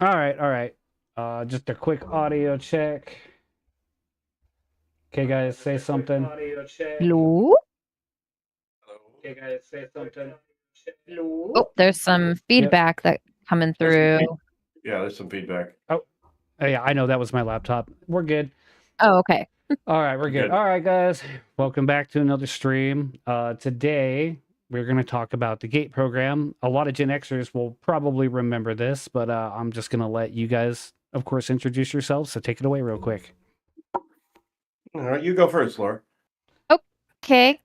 All right, all right. Just a quick audio check. Okay, guys, say something. Hello? Okay, guys, say something. Oh, there's some Yep. feedback that coming There's some through. yeah, there's some feedback. Oh, yeah, I know that was my laptop. We're good. Oh, okay. All right, we're We're good. good. All right, guys, welcome back to another stream. Today we're going to talk about the GATE program. A lot of Gen Xers will probably remember this, but I'm just going to let you guys, of course, introduce yourselves. So take it away real quick. All right, you go first, Laura. Okay.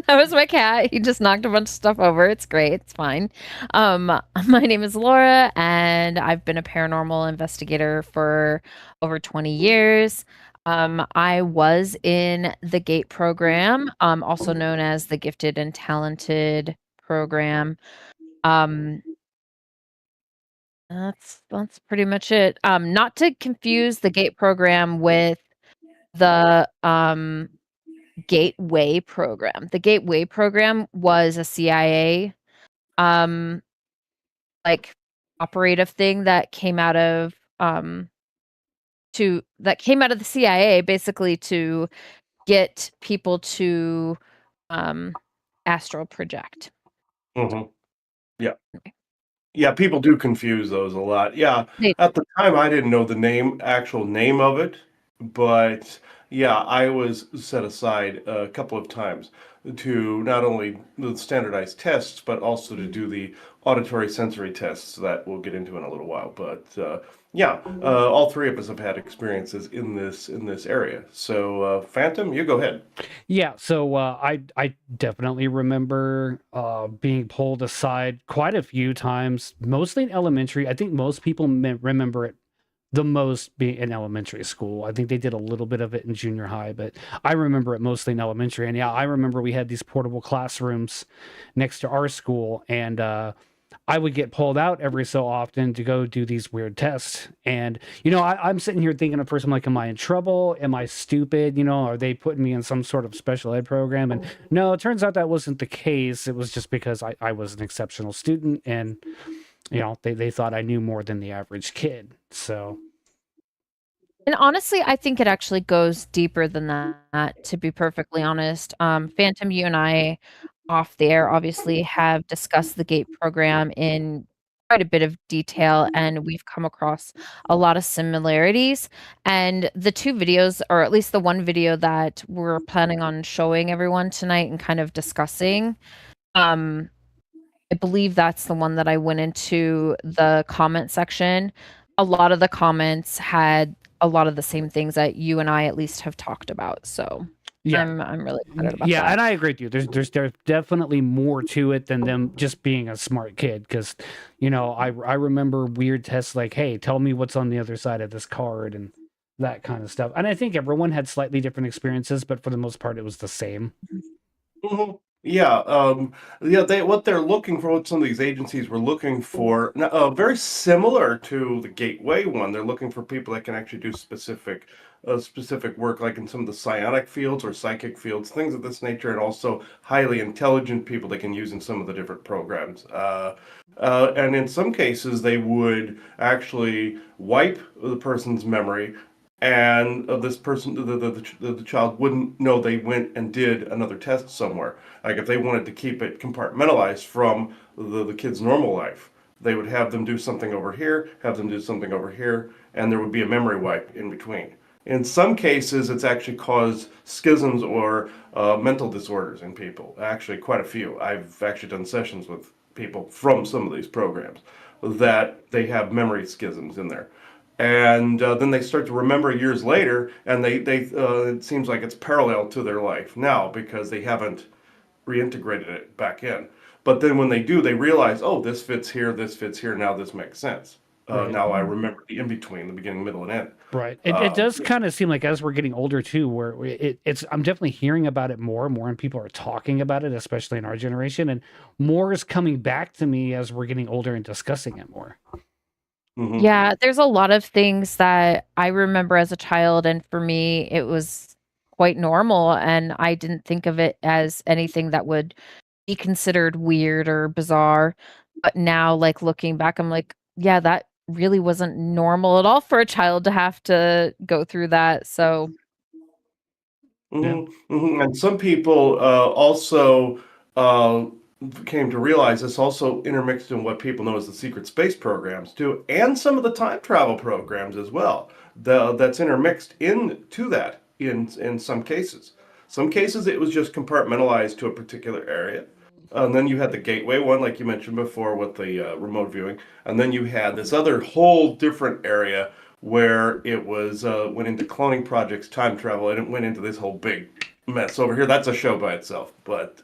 That was my cat. He just knocked a bunch of stuff over. It's great. It's fine. My name is Laura, and I've been a paranormal investigator for over 20 years. I was in the GATE program, also known as the Gifted and Talented program. Um, that's pretty much it. Not to confuse the GATE program with the Gateway program. The Gateway program was a CIA um like operative thing that came out of the CIA basically to get people to um astral project. hmm Yeah, yeah. People do confuse those a lot. Yeah, They at the time I didn't know the actual name of it, but yeah, I was set aside a couple of times to not only the standardized tests, but also to do the auditory sensory tests that we'll get into in a little while. But yeah, all three of us have had experiences in this area. So, Phantom, you go ahead. Yeah, so I definitely remember being pulled aside quite a few times, mostly in elementary. I think most people remember it the most being in elementary school. I think they did a little bit of it in junior high, but I remember it mostly in elementary. And yeah, I remember we had these portable classrooms next to our school, and I would get pulled out every so often to go do these weird tests. And, I'm sitting here thinking at first, I'm like, am I in trouble? Am I stupid? Are they putting me in some sort of special ed program? And no, it turns out that wasn't the case. It was just because I was an exceptional student and, they thought I knew more than the average kid. So, And honestly, I think it actually goes deeper than that, to be perfectly honest. Phantom, you and I off the air obviously have discussed the GATE program in quite a bit of detail, and we've come across a lot of similarities. And the two videos, or at least the one video that we're planning on showing everyone tonight and kind of discussing, um, I believe that's the one that I went into the comment section. A lot of the comments had a lot of the same things that you and I at least have talked about. So yeah, I'm really excited about yeah, that. and I agree with you. There's definitely more to it than them just being a smart kid. Because, I remember weird tests like, "Hey, tell me what's on the other side of this card," and that kind of stuff. And I think everyone had slightly different experiences, but for the most part, it was the same. Yeah, yeah. What they're looking for, what some of these agencies were looking for, very similar to the Gateway one. They're looking for people that can actually do specific work, like in some of the psionic fields or psychic fields, things of this nature, and also highly intelligent people they can use in some of the different programs. And in some cases, they would actually wipe the person's memory and this person the child wouldn't know they went and did another test somewhere. Like if they wanted to keep it compartmentalized from the kid's normal life, they would have them do something over here, have them do something over here, and there would be a memory wipe in between. In some cases, it's actually caused schisms or mental disorders in people. Actually, quite a few. I've actually done sessions with people from some of these programs that they have memory schisms in there, and then they start to remember years later, and it seems like it's parallel to their life now because they haven't reintegrated it back in. But then when they do, they realize, oh, this fits here. Now this makes sense. Right. Now I remember the in between, the beginning, middle, and end. Right. It Uh, does kind of seem like as we're getting older too, where it's I'm definitely hearing about it more and more, and people are talking about it, especially in our generation, and more is coming back to me as we're getting older and discussing it more. mhm. Yeah, there's a lot of things that I remember as a child, and for me, it was quite normal, and I didn't think of it as anything that would be considered weird or bizarre. But now, like looking back, I'm like, yeah, that really wasn't normal at all for a child to have to go through that. So Yeah. And some people also uh, came to realize this also intermixed in what people know as the secret space programs too, and some of the time travel programs as well. That's intermixed into that in some cases. Some cases it was just compartmentalized to a particular area. And then you had the gateway one, like you mentioned before, with the remote viewing. And then you had this other whole different area where it was went into cloning projects, time travel, and it went into this whole big mess over here. That's a show by itself. But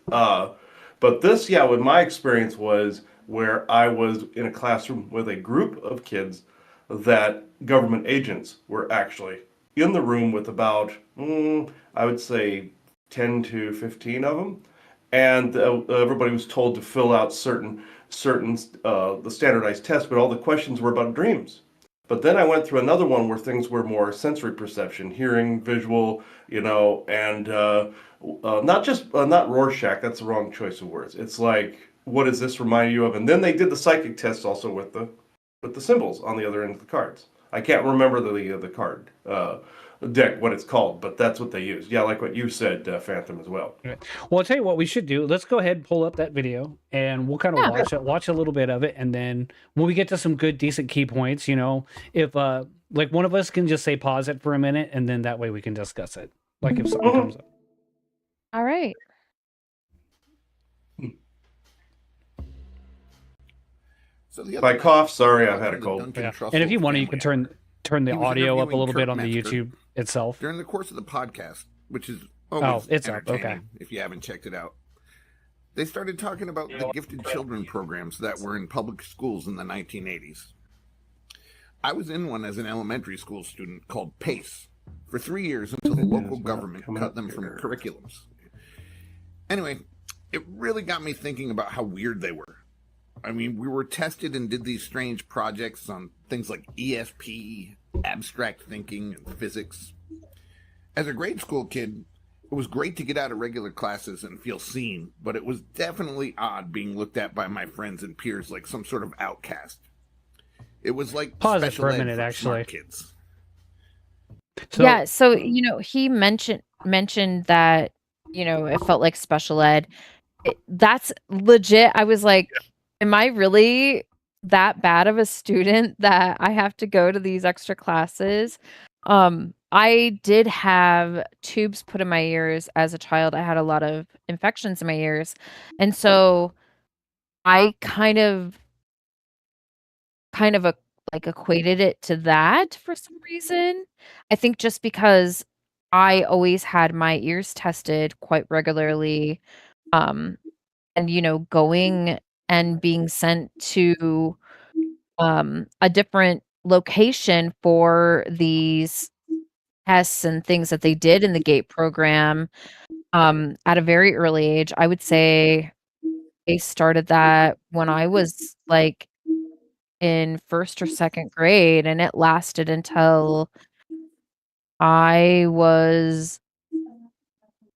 this, yeah, what my experience was where I was in a classroom with a group of kids that government agents were actually in the room with about, I would say, 10 to 15 of them, and everybody was told to fill out certain the standardized tests, but all the questions were about dreams. But then I went through another one where things were more sensory perception, hearing, visual, and not just not Rorschach. That's the wrong choice of words. It's like, what does this remind you of? And then they did the psychic test also with the symbols on the other end of the cards. I can't remember the card deck what it's called, but that's what they used. Yeah, like what you said, Phantom, as well. Right. Well, I'll tell you what we should do. Let's go ahead and pull up that video and we'll kind of yeah, watch a little bit of it. And then when we get to some good, decent key points, if like one of us can just say pause it for a minute and then that way we can discuss it. Like if something comes up. all right. So the If I other cough, sorry, I've had a the cold. Duncan Yeah. Trussell And if you want to, you family can turn the He was audio up a interviewing little bit Kurt on the Metzger YouTube itself. during the course of the podcast, which is Oh, always it's up. Okay. entertaining if you haven't checked it out. They started talking about the gifted children programs that were in public schools in the 1980s. I was in one as an elementary school student called PACE for 3 years until the local government cut them from curriculums. Anyway, it really got me thinking about how weird they were. I mean, we were tested and did these strange projects on things like ESP, abstract thinking, and physics. As a grade school kid, it was great to get out of regular classes and feel seen, but it was definitely odd being looked at by my friends and peers like some sort of outcast. It was like Pause it special for a ed minute, for actually. smart kids. So, Yeah, so he mentioned that it felt like special ed. That's legit. I was like, am I really that bad of a student that I have to go to these extra classes? I did have tubes put in my ears as a child. I had a lot of infections in my ears. And so I kind of like equated it to that for some reason. I think just because I always had my ears tested quite regularly, and going and being sent to a different location for these tests and things that they did in the GATE program at a very early age. I would say they started that when I was like in first or second grade, and it lasted until I was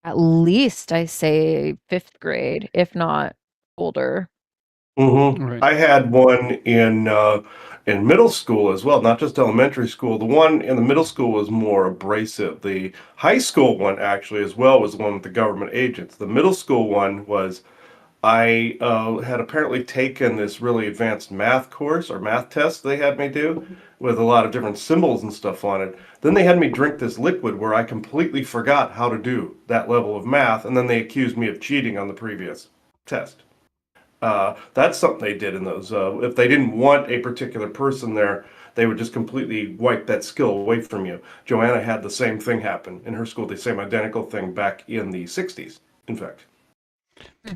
at least, I say, fifth grade, if not older. right. I had one in middle school as well, not just elementary school. The one in the middle school was more abrasive. The high school one actually as well was the one with the government agents. The middle school one was I had apparently taken this really advanced math course or math test they had me do with a lot of different symbols and stuff on it. Then they had me drink this liquid where I completely forgot how to do that level of math, and then they accused me of cheating on the previous test. That's something they did in those. If they didn't want a particular person there, they would just completely wipe that skill away from you. Joanna had the same thing happen in her school, the same identical thing back in the 60s, in fact.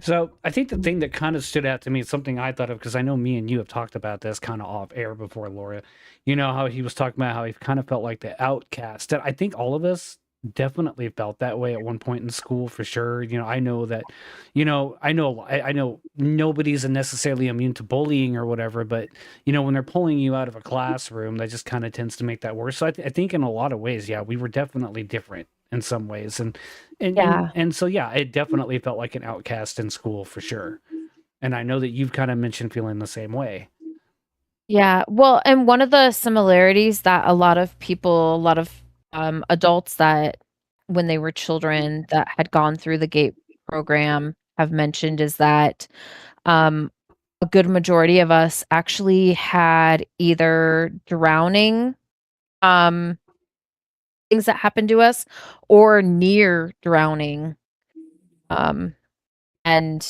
So I think the thing that kind of stood out to me, something I thought of, because I know me and you have talked about this kind of off air before, Laura. You know how he was talking about how he kind of felt like the outcast. And I think all of us definitely felt that way at one point in school for sure. I know that, I know nobody's necessarily immune to bullying or whatever, but when they're pulling you out of a classroom, that just kind of tends to make that worse. So I think in a lot of ways, yeah, we were definitely different in some ways, and so yeah, it definitely felt like an outcast in school for sure. And I know that you've kind of mentioned feeling the same way. Yeah, well, and one of the similarities that a lot of people, a lot of adults that when they were children that had gone through the GATE program have mentioned is that um, a good majority of us actually had either drowning um, things that happened to us or near drowning. Um, and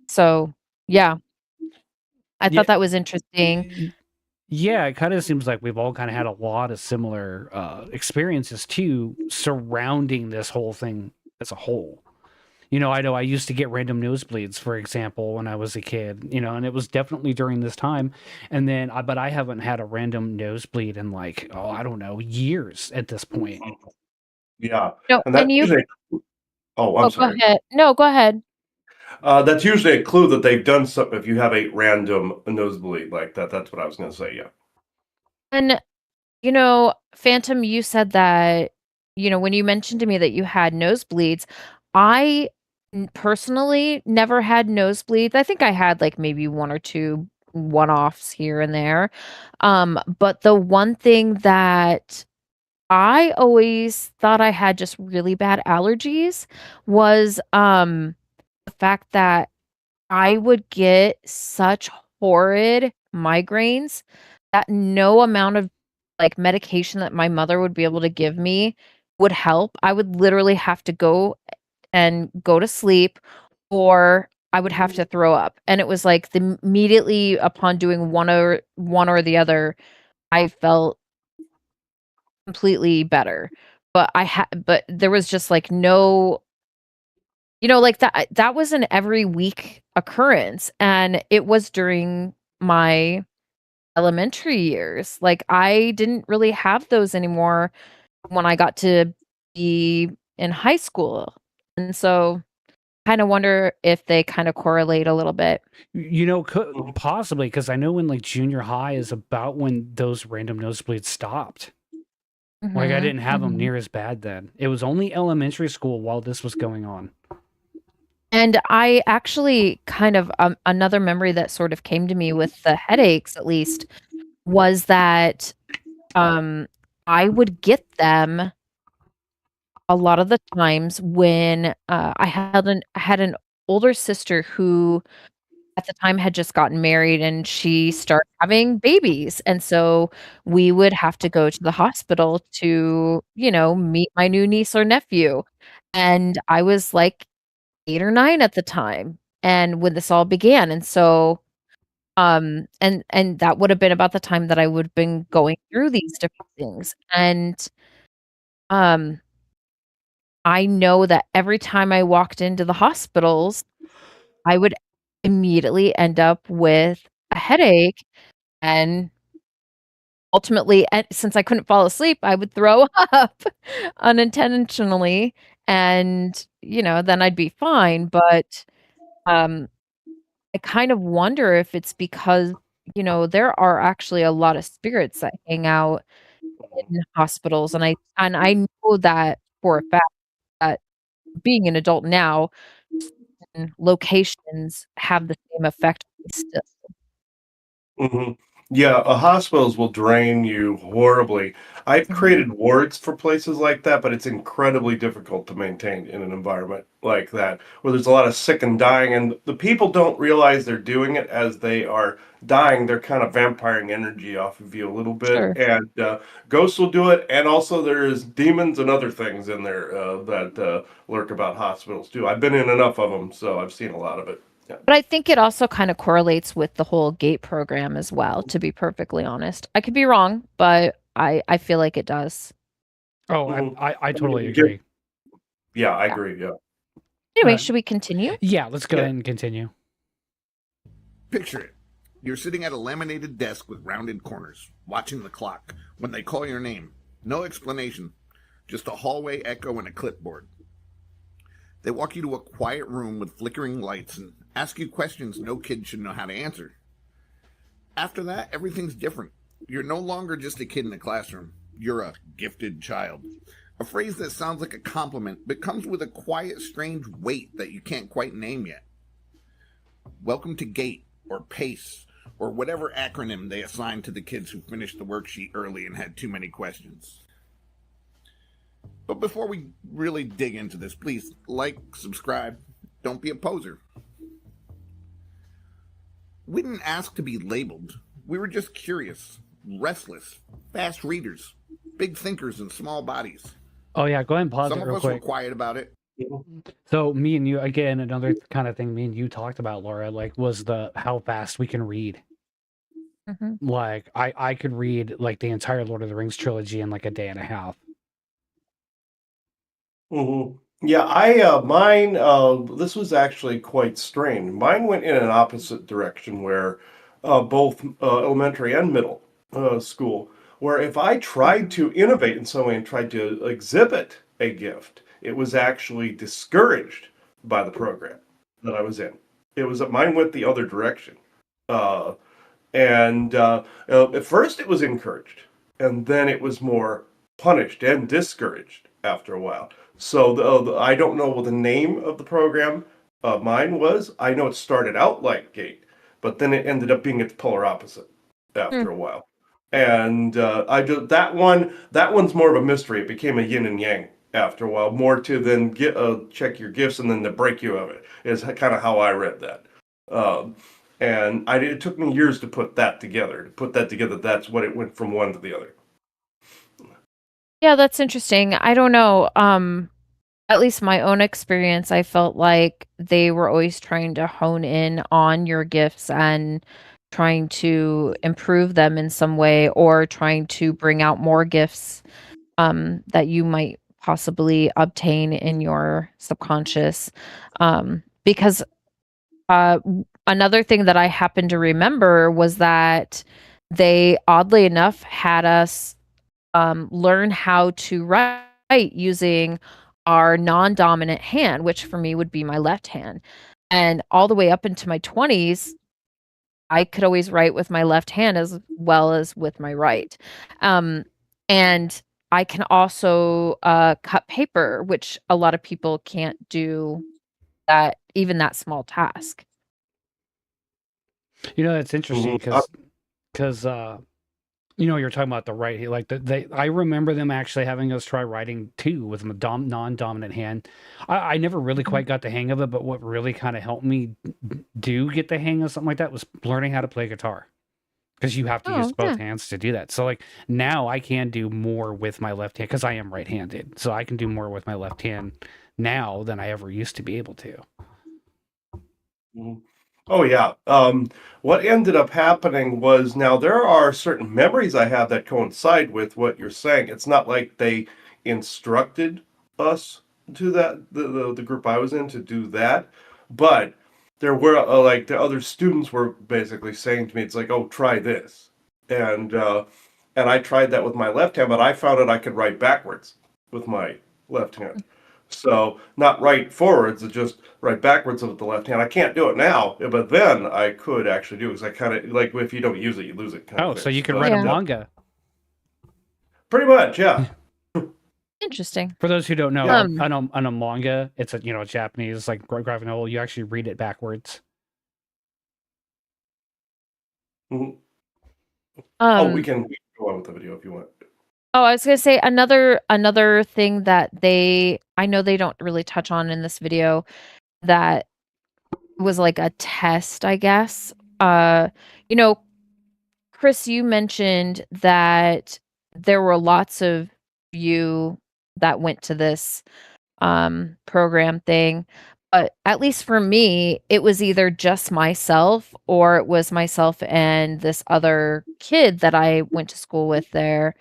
so, yeah, I Yeah, thought that was interesting. yeah, it kind of seems like we've all kind of had a lot of similar experiences too surrounding this whole thing as a whole. I know I used to get random nosebleeds, for example, when I was a kid, and it was definitely during this time. And then, but I haven't had a random nosebleed in like, oh, I don't know, years at this point. Yeah, No, and and that's you usually. Oh, I'm oh, go sorry. ahead. No, go ahead. That's usually a clue that they've done something. If you have a random nosebleed like that, that's what I was going to say. Yeah. And, Phantom, you said that, when you mentioned to me that you had nosebleeds, I personally never had nosebleeds. I think I had like maybe one or two one-offs here and there. But the one thing that I always thought I had just really bad allergies was the fact that I would get such horrid migraines that no amount of, like, medication that my mother would be able to give me would help. I would literally have to go to sleep, or I would have to throw up, and it was, like, immediately upon doing one or the other, I felt completely better. But there was just, like, no like, that was an every week occurrence, and it was during my elementary years. Like, I didn't really have those anymore when I got to be in high school, and so, kinda wonder if they kinda correlate a little bit. Mhm. Possibly because I know when like junior high is about when those random nosebleeds stopped. Like I Mhm, didn't have them mhm. near as bad then. It was only elementary school while this was going on. And I actually kind of another memory that sort of came to me with the headaches, at least, was that, um, I would get them a lot of the times when, I had an older sister who, at the time, had just gotten married, and she started having babies, and so we would have to go to the hospital to, meet my new niece or nephew, and I was, like, 8 or 9 at the time, and when this all began, and so, and that would have been about the time that I would have been going through these different things, and, um I know that every time I walked into the hospitals, I would immediately end up with a headache, and ultimately, and since I couldn't fall asleep, I would throw up unintentionally, and, then I'd be fine, but, um, I kind of wonder if it's because, there are actually a lot of spirits that hang out in hospitals, and I know that for a fact that being an adult now, certain locations have the same effect on me still. Mhm. Yeah, hospitals will drain you horribly. I've Mhm. created wards for places like that, but it's incredibly difficult to maintain in an environment like that, where there's a lot of sick and dying, and the people don't realize they're doing it as they are dying. They're kind of vampiring energy off of you a little bit, Sure. and ghosts will do it, and also there's demons and other things in there that lurk about hospitals too. I've been in enough of them, so I've seen a lot of it. Yeah. But I think it also kinda correlates with the whole GATE program as well, to be perfectly honest. I could be wrong, but I feel like it does. Oh, Mhm. I I mean, totally agree. yeah, I Yeah. agree. Yeah. Anyway, Uh, should we continue? yeah, let's go Yeah. ahead and continue. Picture it. You're sitting at a laminated desk with rounded corners, watching the clock when they call your name. No explanation, just a hallway echo and a clipboard. They walk you to a quiet room with flickering lights and ask you questions no kid should know how to answer. After that, everything's different. You're no longer just a kid in a classroom. You're a gifted child. A phrase that sounds like a compliment, but comes with a quiet, strange weight that you can't quite name yet. Welcome to GATE, or PACE, or whatever acronym they assigned to the kids who finished the worksheet early and had too many questions. But before we really dig into this, please like, subscribe, don't be a poser. We didn't ask to be labeled. We were just curious, restless, fast readers, big thinkers in small bodies. Oh yeah, go ahead and pause Some it of real us were quick. quiet about it. So me and you, again, another kind of thing me and you talked about, Laura, like was the how fast we can read. Mhm. Like I could read like the entire Lord of the Rings trilogy in like a day and a half. Yeah, mine, this was actually quite strange. Mine went in an opposite direction where both elementary and middle school, where if I tried to innovate in some way and tried to exhibit a gift, it was actually discouraged by the program that I was in. Mine went the other direction. Uh, and at first it was encouraged, and then it was more punished and discouraged after a while. So I don't know what the name of the program mine was. I know it started out like G.A.T.E, but then it ended up being its polar opposite after a while. And I just that one's more of a mystery. It became a yin and yang after a while, more to then get check your gifts and then to break you of it is kind of how I read that. Um, and it took me years to put that together. That's what it went from one to the other. Yeah, that's interesting. I don't know. At least my own experience, I felt like they were always trying to hone in on your gifts and trying to improve them in some way or trying to bring out more gifts that you might possibly obtain in your subconscious. Because another thing that I happen to remember was that they, oddly enough, had us learn how to write using our non-dominant hand, which for me would be my left hand. And all the way up into my 20s, I could always write with my left hand as well as with my right. And I can also cut paper, which a lot of people can't do that, even that small task. You know, that's interesting Mhm. because you're talking about the right, like I remember them actually having us try writing too with a non-dominant hand. I never really Mhm. quite got the hang of it, but what really kind of helped me do get the hang of something like that was learning how to play guitar. Because you have to use Oh, both yeah. hands to do that. So like now I can do more with my left hand because I am right-handed. So I can do more with my left hand now than I ever used to be able to. Mhm. Oh yeah. What ended up happening was now there are certain memories I have that coincide with what you're saying. It's not like they instructed us to the group I was in to do that, but there were like the other students were basically saying to me, it's like, oh, try this, and uh, and I tried that with my left hand, but I found out I could write backwards with my left hand. So not right forwards, it's just right backwards with the left hand. I can't do it now, but then I could actually do it because I kind of like if you don't use it, you lose it kind of Oh, thing. so you could But write a Yeah. manga. pretty much, yeah. Interesting. For those who don't know, Yeah. on a manga, it's a Japanese like graphic novel. You actually read it backwards. Mhm. Oh, we Um, can go on with the video if you want. oh, I was gonna say another thing that I know they don't really touch on in this video that was like a test, I guess. You know, Chris, you mentioned that there were lots of you that went to this program thing. But at least for me, it was either just myself or it was myself and this other kid that I went to school with there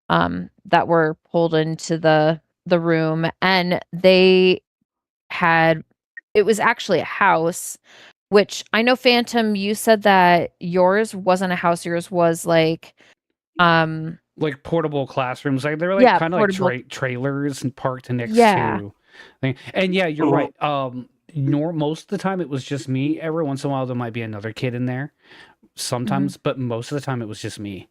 that were pulled into the room, and they had it was actually a house, which I know Phantom, you said that yours wasn't a house, yours was like um Like portable classrooms, like they were like yeah, kind of like portable. trailers and parked next Yeah. to. And yeah, you're Mhm. right. Most of the time it was just me. Every once in a while there might be another kid in there. Mhm. Sometimes, but most of the time it was just me.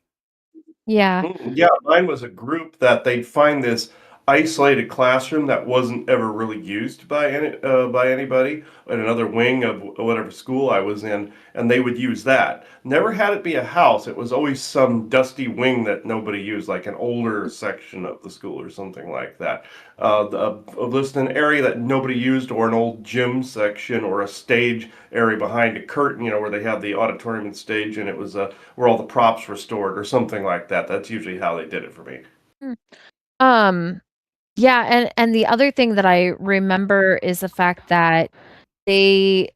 Yeah. Yeah, mine was a group that they'd find this isolated classroom that wasn't ever really used by anybody in another wing of whatever school I was in, and they would use that. Never had it be a house. It was always some dusty wing that nobody used, like an older section of the school or something like that. Just an area that nobody used, or an old gym section, or a stage area behind a curtain, where they had the auditorium and stage, and it was where all the props were stored, or something like that. That's usually how they did it for me. Um, yeah, and the other thing that I remember is the fact that they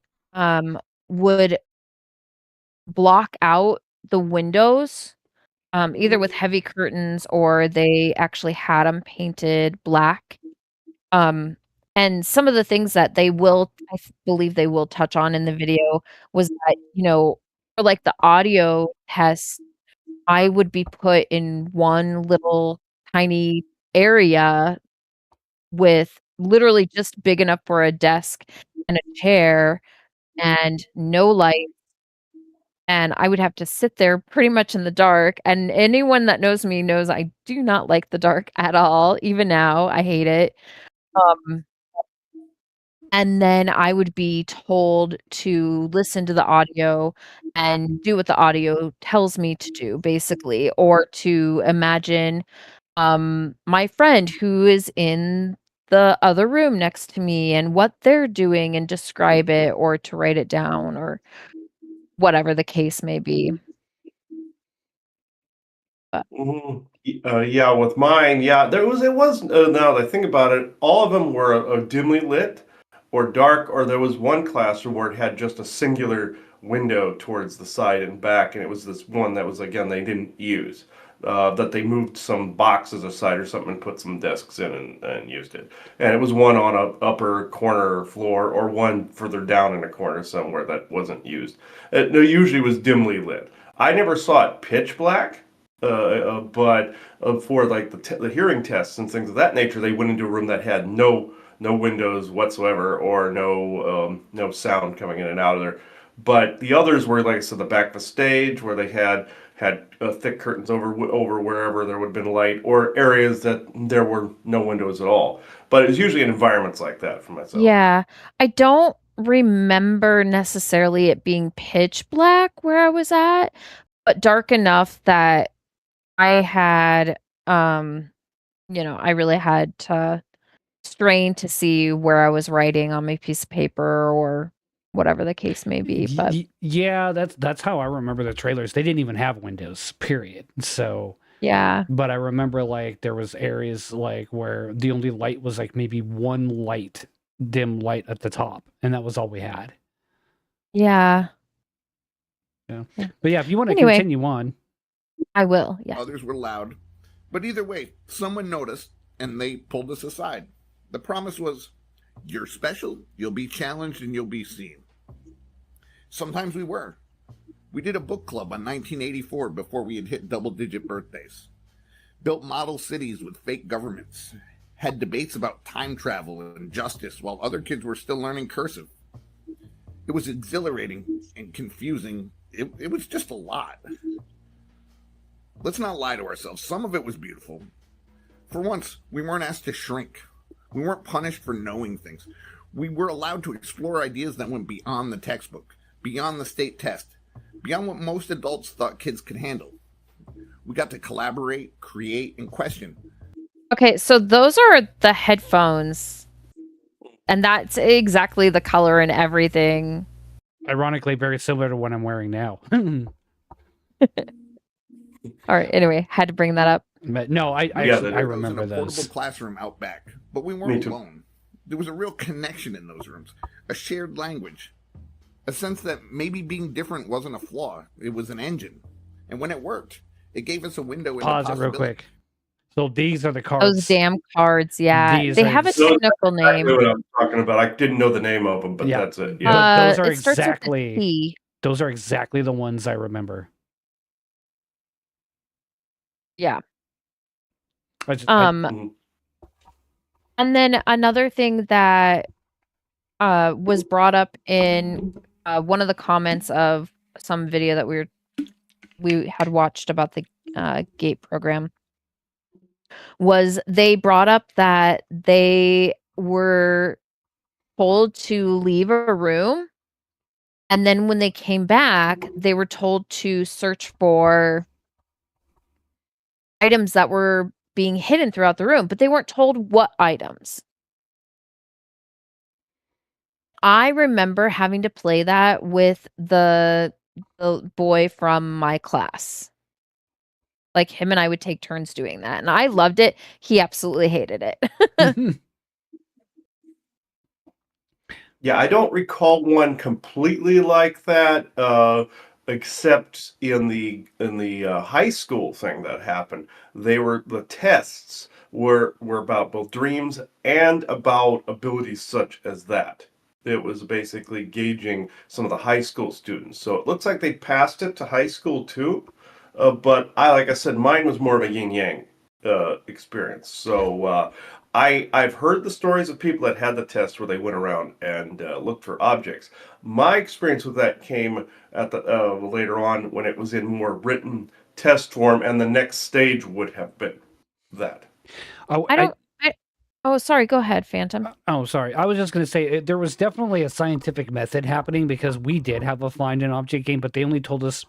would block out the windows, either with heavy curtains or they actually had them painted black. And some of the things that believe they will touch on in the video was that, for like the audio test, I would be put in one little tiny area with literally just big enough for a desk and a chair and no light, and I would have to sit there pretty much in the dark, and anyone that knows me knows I do not like the dark at all. Even now, I hate it. Um, and then I would be told to listen to the audio and do what the audio tells me to do, basically, or to imagine my friend who is in the other room next to me and what they're doing and describe it, or to write it down, or whatever the case may be. But Yeah, with mine, yeah, it was, now that I think about it, all of them were dimly lit or dark, or there was one classroom where it had just a singular window towards the side and back, and it was this one that was, again, they didn't use. That they moved some boxes aside or something and put some desks in, and used it. And it was one on a upper corner floor, or one further down in a corner somewhere that wasn't used. It usually was dimly lit. I never saw it pitch black, but for like the hearing tests and things of that nature, they went into a room that had no windows whatsoever, or no sound coming in and out of there. But the others were, like I said, the back of the stage, where they had thick curtains over wherever there would have been light, or areas that there were no windows at all. But it was usually in environments like that for myself. yeah, I don't remember necessarily it being pitch black where I was at, but dark enough that I had, I really had to strain to see where I was writing on my piece of paper or whatever the case may be. But Yeah, that's how I remember the trailers. They didn't even have windows, period. So, yeah, but I remember like there was areas like where the only light was like maybe one dim light at the top, and that was all we had. yeah. Yeah. But yeah, if you want to Anyway. continue on. I will, yes. Others were loud. But either way, someone noticed and they pulled us aside. The promise was, you're special, you'll be challenged, and you'll be seen. Sometimes we were. We did a book club on 1984 before we had hit double-digit birthdays. Built model cities with fake governments. Had debates about time travel and justice while other kids were still learning cursive. It was exhilarating and confusing. It was just a lot. Let's not lie to ourselves. Some of it was beautiful. For once, we weren't asked to shrink. We weren't punished for knowing things. We were allowed to explore ideas that went beyond the textbook, beyond the state test, beyond what most adults thought kids could handle. We got to collaborate, create, and question. Okay, so those are the headphones. And that's exactly the color and everything. Ironically, very similar to what I'm wearing now. All right, anyway, had to bring that up. But no, I remember in a those. portable classroom out back, but we weren't alone. There was a real connection in those rooms, a shared language, a sense that maybe being different wasn't a flaw, it was an engine. And when it worked, it gave us a window into Pause it real quick. So these are the cards. Those damn cards, yeah. They have a technical name. That's what I'm talking about. I didn't know the name of them, but Yeah. that's it. Yeah. But those are it starts with a exactly T. those are exactly the ones I remember. Yeah. Mhm. And then another thing that was brought up in one of the comments of some video that we had watched about the GATE program was they brought up that they were told to leave a room, and then when they came back, they were told to search for items that were being hidden throughout the room, but they weren't told what items. I remember having to play that with the boy from my class. Like, him and I would take turns doing that, and I loved it. He absolutely hated it. Yeah, I don't recall one completely like that, except in the high school thing that happened. The tests were about both dreams and about abilities such as that. It was basically gauging some of the high school students. So it looks like they passed it to high school too. But like I said, mine was more of a yin yang experience. So I've heard the stories of people that had the test where they went around and looked for objects. My experience with that came at the later on when it was in more written test form, and the next stage would have been that. Oh, I don't I Oh, sorry, go ahead, Phantom. oh, sorry. I was just going to say there was definitely a scientific method happening because we did have a find an object game, but they only told us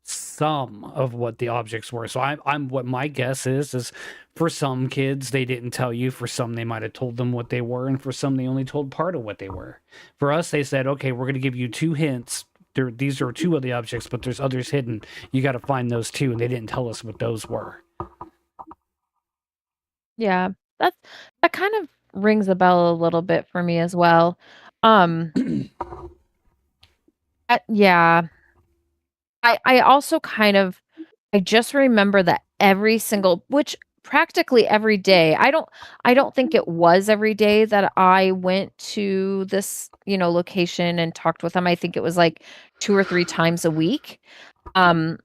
some of what the objects were. So I'm what my guess is for some kids they didn't tell you, for some they might have told them what they were, and for some they only told part of what they were. For us, they said, okay, we're going to give you 2 hints. These are 2 of the objects, but there's others hidden. You got to find those 2, and they didn't tell us what those were. Yeah, that kind of rings a bell a little bit for me as well. Um, yeah. I also I just remember that which practically every day. I don't think it was every day that I went to this, location and talked with them. I think it was like 2 or 3 times a week. Um,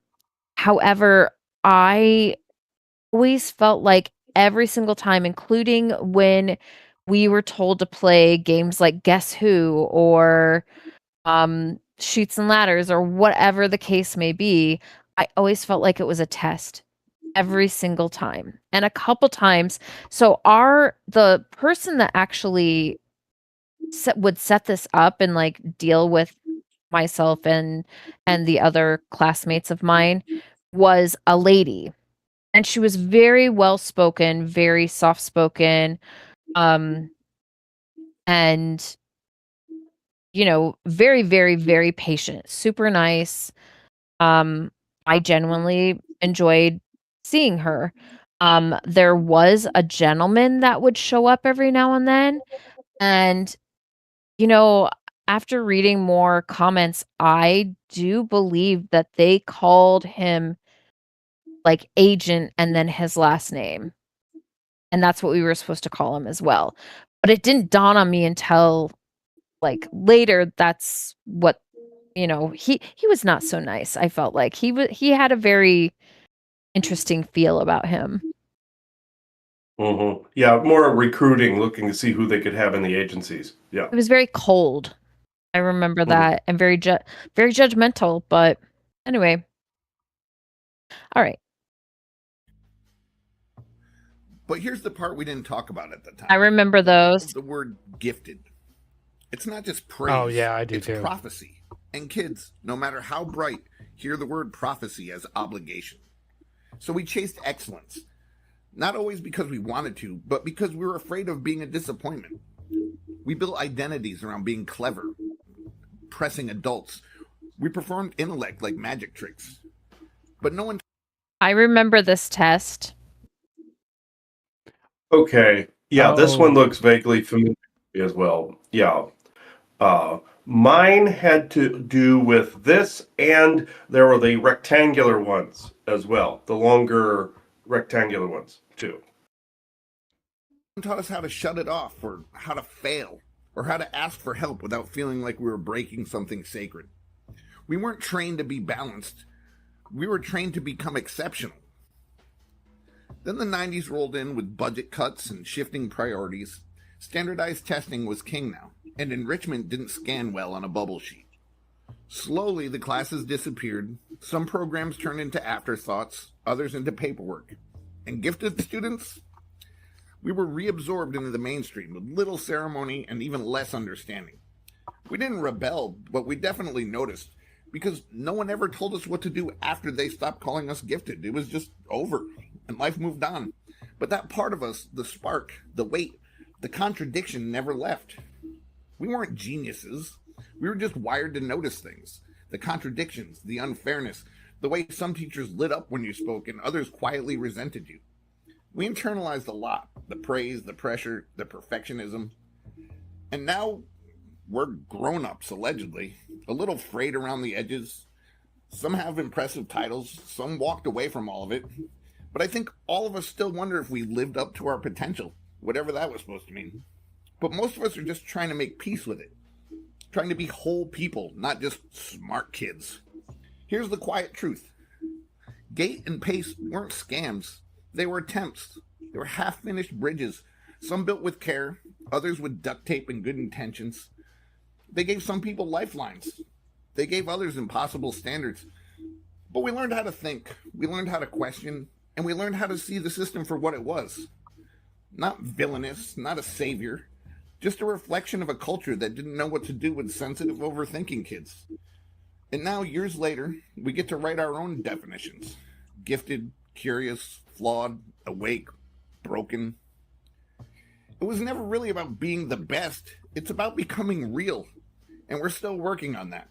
However, I always felt like every single time, including when we were told to play games like Guess Who or Shoots and Ladders or whatever the case may be, I always felt like it was a test every single time. And a couple times, so the person that actually would set this up and like deal with myself and the other classmates of mine was a lady, and she was very well spoken, very soft spoken, um and very, very, very patient, super nice. I genuinely enjoyed seeing her. There was a gentleman that would show up every now and then, and, you know, after reading more comments, I do believe that they called him, like, Agent and then his last name, and that's what we were supposed to call him as well. But it didn't dawn on me until, like, later that's what he was not so nice, I felt like. He had a very interesting feel about him. Yeah, more recruiting, looking to see who they could have in the agencies. Yeah. It was very cold. I remember Mhm. that, and very judgmental, but anyway. All right. But here's the part we didn't talk about at the time. I remember those. The word gifted. It's not just praise. Oh, yeah, I do it's too. prophecy. And kids, no matter how bright, hear the word prophecy as obligation. So we chased excellence. Not always because we wanted to, but because we were afraid of being a disappointment. We built identities around being clever, pressing adults. We performed intellect like magic tricks. But no one... I remember this test. Okay. Yeah, this Oh. one looks vaguely familiar as well. Yeah. Mine had to do with this, and there were the rectangular ones as well, the longer rectangular ones too. taught us how to shut it off, or how to fail, or how to ask for help without feeling like we were breaking something sacred. We weren't trained to be balanced. We were trained to become exceptional. Then the 90s rolled in with budget cuts and shifting priorities. Standardized testing was king now, and enrichment didn't scan well on a bubble sheet. Slowly, the classes disappeared. Some programs turned into afterthoughts, others into paperwork. And gifted students, we were reabsorbed into the mainstream with little ceremony and even less understanding. We didn't rebel, but we definitely noticed because no one ever told us what to do after they stopped calling us gifted. It was just over and life moved on. But that part of us, the spark, the weight, the contradiction never left. We weren't geniuses. We were just wired to notice things, the contradictions, the unfairness, the way some teachers lit up when you spoke and others quietly resented you. We internalized a lot, the praise, the pressure, the perfectionism. And now we're grown ups, allegedly, a little frayed around the edges. Some have impressive titles, some walked away from all of it. But I think all of us still wonder if we lived up to our potential, whatever that was supposed to mean. But most of us are just trying to make peace with it, trying to be whole people, not just smart kids. Here's the quiet truth: Gate and Pace weren't scams, they were attempts. They were half finished bridges, some built with care, others with duct tape and good intentions. They gave some people lifelines, they gave others impossible standards. But we learned how to think, we learned how to question, and we learned how to see the system for what it was: not villainous, not a savior, just a reflection of a culture that didn't know what to do with sensitive, overthinking kids. And now, years later, we get to write our own definitions: gifted, curious, flawed, awake, broken. It was never really about being the best, it's about becoming real. And we're still working on that,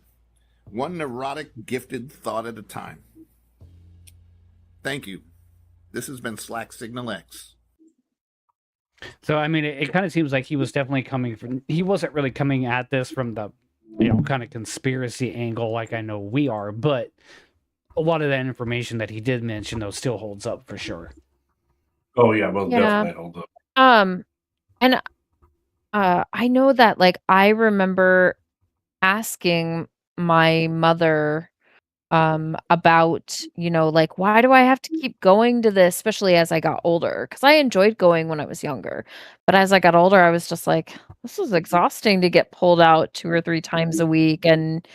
one neurotic, gifted thought at a time. Thank you. This has been Slack Signal X. So I mean, it kind of seems like he was definitely coming from. He wasn't really coming at this from the, kind of conspiracy angle like I know we are, but a lot of that information that he did mention though still holds up for sure. Oh yeah, well, Yeah. definitely hold up. And I know that like I remember asking my mother about, like, why do I have to keep going to this, especially as I got older? Because I enjoyed going when I was younger. But as I got older, I was just like, this is exhausting to get pulled out 2 or 3 times a week and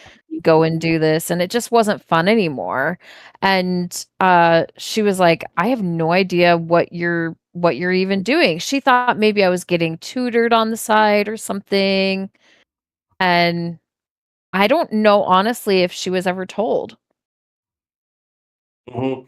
go and do this. And it just wasn't fun anymore. And she was like, I have no idea what you're even doing. She thought maybe I was getting tutored on the side or something. And I don't know honestly if she was ever told. Mhm.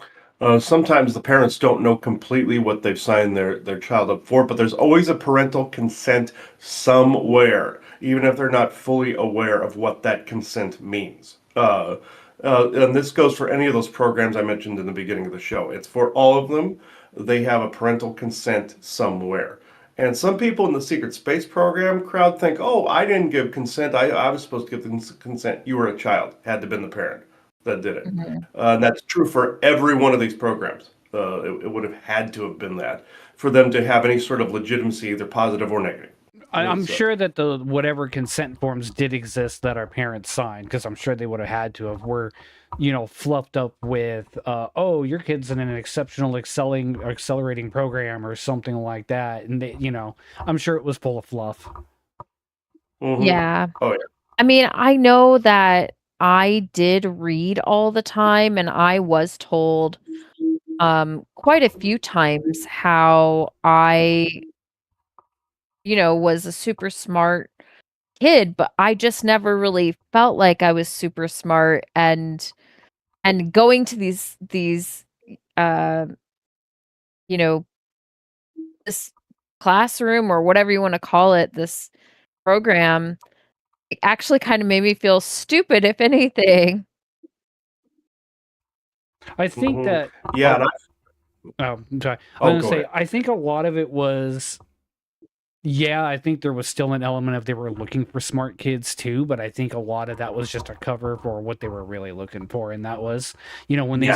Sometimes the parents don't know completely what they've signed their child up for, but there's always a parental consent somewhere, even if they're not fully aware of what that consent means. And this goes for any of those programs I mentioned in the beginning of the show. It's for all of them. They have a parental consent somewhere. And some people in the secret space program crowd think, oh, I didn't give consent. I was supposed to give consent. You were a child. Had to have been the parent that did it. Mhm. And that's true for every one of these programs. It would have had to have been that for them to have any sort of legitimacy, either positive or negative. I'm So, sure that the whatever consent forms did exist that our parents signed, because I'm sure they would have had to have, were, fluffed up with, oh, your kid's in an exceptional excelling or accelerating program or something like that, and they, I'm sure it was full of fluff. Yeah. Oh yeah. I mean, I know that I did read all the time, and I was told quite a few times how I, was a super smart kid, but I just never really felt like I was super smart. And going to these uh you know this classroom or whatever you want to call it, this program, it actually kind of made me feel stupid, if anything. I think that. Yeah. And Oh, I'm sorry. I was oh, gonna go say, ahead. I think a lot of it was. Yeah, I think there was still an element of they were looking for smart kids too, but I think a lot of that was just a cover for what they were really looking for, and that was, when they Yeah.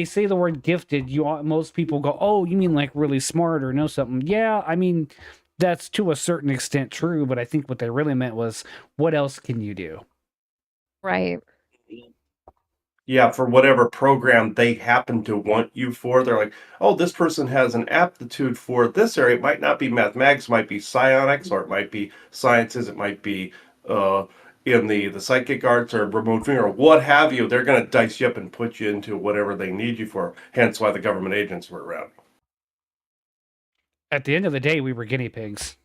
say the word gifted, most people go, "Oh, you mean like really smart or know something?" Yeah, I mean that's to a certain extent true, but I think what they really meant was, what else can you do? Right. Yeah, for whatever program they happen to want you for, they're like, oh, this person has an aptitude for this area. It might not be mathematics, it might be psionics, or it might be sciences, it might be uh, in the psychic arts or remote viewing or what have you. They're going to dice you up and put you into whatever they need you for. Hence why the government agents were around. At the end of the day, we were guinea pigs.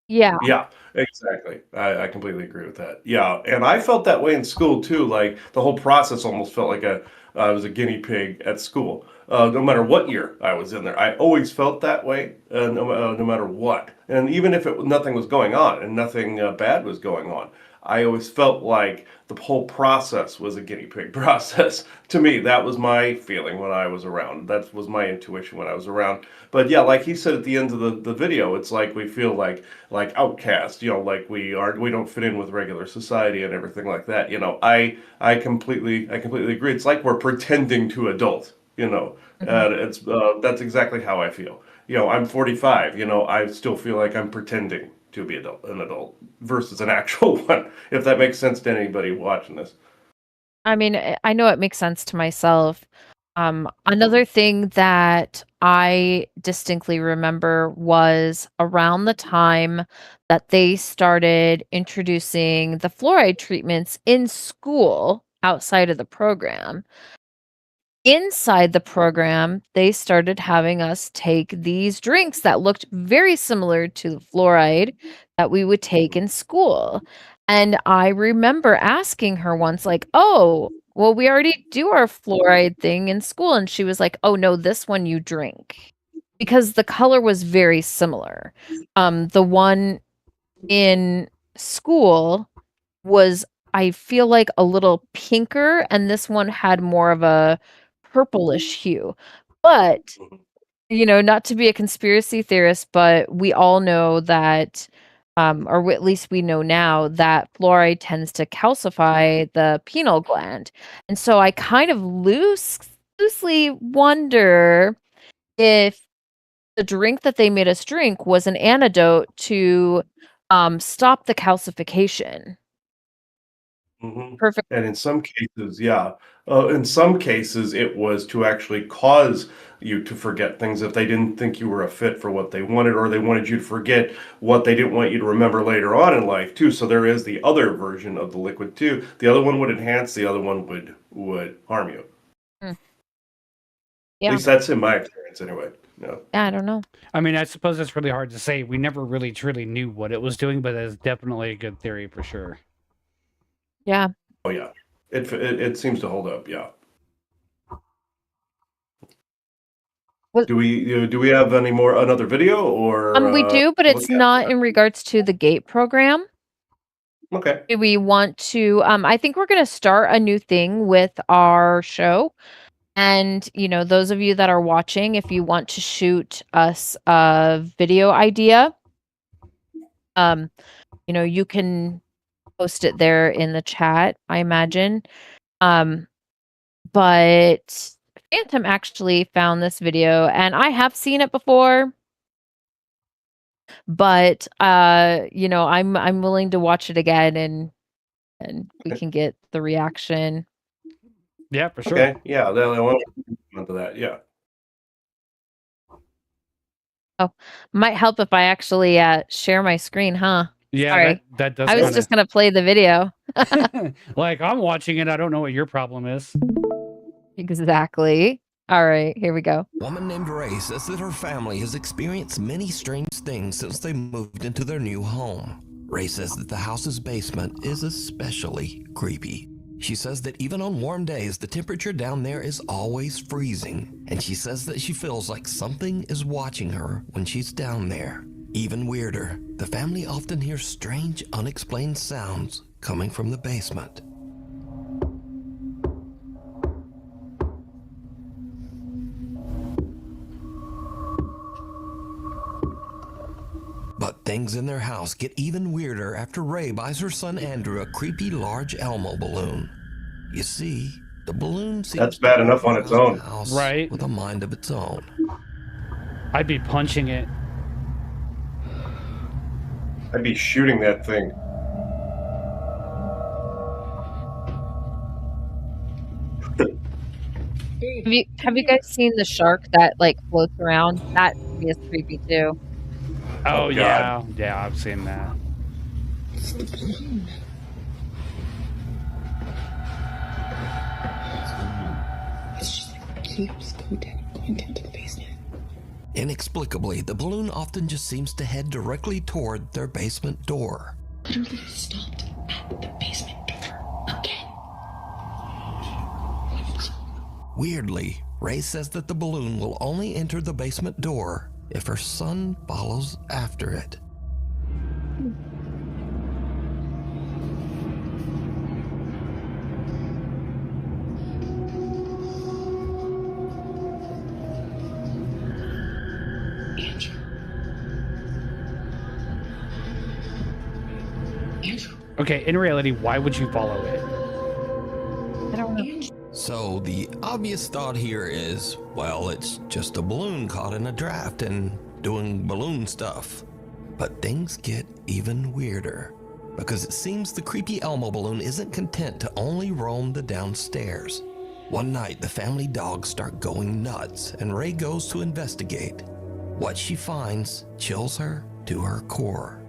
Yeah. Yeah, exactly. I completely agree with that. Yeah, and I felt that way in school too. Like the whole process almost felt like I was a guinea pig at school. No matter what year I was in there, I always felt that way. No matter what, and even if nothing was going on and nothing bad was going on, I always felt like the whole process was a guinea pig process. To me, that was my feeling when I was around. That was my intuition when I was around. But yeah, like he said at the end of the video, it's like we feel like outcast, like we don't fit in with regular society and everything like that. I completely agree. It's like we're pretending to adult, Mhm. and it's that's exactly how I feel. I'm 45, I still feel like I'm pretending to be an adult versus an actual one, if that makes sense to anybody watching this. I mean, I know it makes sense to myself. Another thing that I distinctly remember was around the time that they started introducing the fluoride treatments in school outside of the program. Inside the program, they started having us take these drinks that looked very similar to the fluoride that we would take in school. And I remember asking her once, like, "Oh, well, we already do our fluoride thing in school." And she was like, "Oh, no, this one you drink." Because the color was very similar. The one in school was, I feel like, a little pinker, and this one had more of a purplish hue. But, not to be a conspiracy theorist, but we all know that, at least we know now that fluoride tends to calcify the pineal gland. And so I kind of loosely wonder if the drink that they made us drink was an antidote to stop the calcification. hmm Perfect. And in some cases, yeah, in some cases, it was to actually cause you to forget things if they didn't think you were a fit for what they wanted, or they wanted you to forget what they didn't want you to remember later on in life too. So there is the other version of the liquid too. The other one would enhance, the other one would harm you. Mm, At yeah. least that's in my experience, anyway. Yeah. I don't know. I mean, I suppose it's really hard to say. We never really truly knew what it was doing, but it's definitely a good theory for sure. Yeah. Oh yeah, it seems to hold up. Yeah. Was Do we have another video or we do, but to it's look at? not in regards to the GATE program. Okay. Do we want to I think we're gonna start a new thing with our show. And, those of you that are watching, if you want to shoot us a video idea, um, you can post it there in the chat, I imagine. Um, but Phantom actually found this video, and I have seen it before. But, I'm willing to watch it again, and we can get the reaction. Yeah, for sure. Okay. Yeah. I want to come to that. Yeah. Oh, might help if I actually, share my screen, huh? Yeah, Sorry. that does I was kind just gonna play the video. of like I'm watching it. I don't know what your problem is. Exactly. Alright, here we go. A woman named Ray says that her family has experienced many strange things since they moved into their new home. Ray says that the house's basement is especially creepy. She says that even on warm days, the temperature down there is always freezing. And she says that she feels like something is watching her when she's down there. Even weirder, the family often hears strange, unexplained sounds coming from the basement. But things in their house get even weirder after Ray buys her son Andrew a creepy large Elmo balloon. You see, the balloon seems That's bad to enough on walk its around own. the house Right. with a mind of its own. I'd be punching it. I'd be shooting that thing. Have you guys seen the shark that, like, floats around? That to me is creepy too. Oh, Oh, yeah, God. yeah, I've seen that. It's the balloon. It's just like keeps going down to the basement. Inexplicably, the balloon often just seems to head directly toward their basement door. Literally stopped at the basement door again. Weirdly, Ray says that the balloon will only enter the basement door if her son follows after it. Andrew. Andrew. Okay, in reality, why would you follow it? I don't know. Andrew. So the obvious thought here is, well, it's just a balloon caught in a draft and doing balloon stuff. But things get even weirder, because it seems the creepy Elmo balloon isn't content to only roam the downstairs. One night, the family dogs start going nuts, and Ray goes to investigate. What she finds chills her to her core.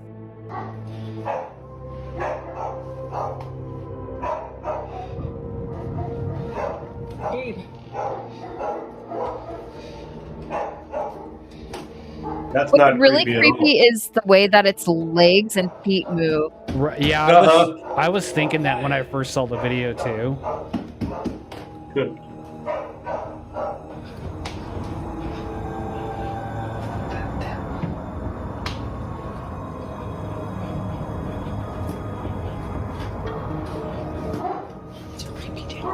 Gabe. That's What's not really creepy at all. creepy is the way that its legs and feet move. Right, yeah, I was thinking that when I first saw the video too. Good. It's creepy, dude.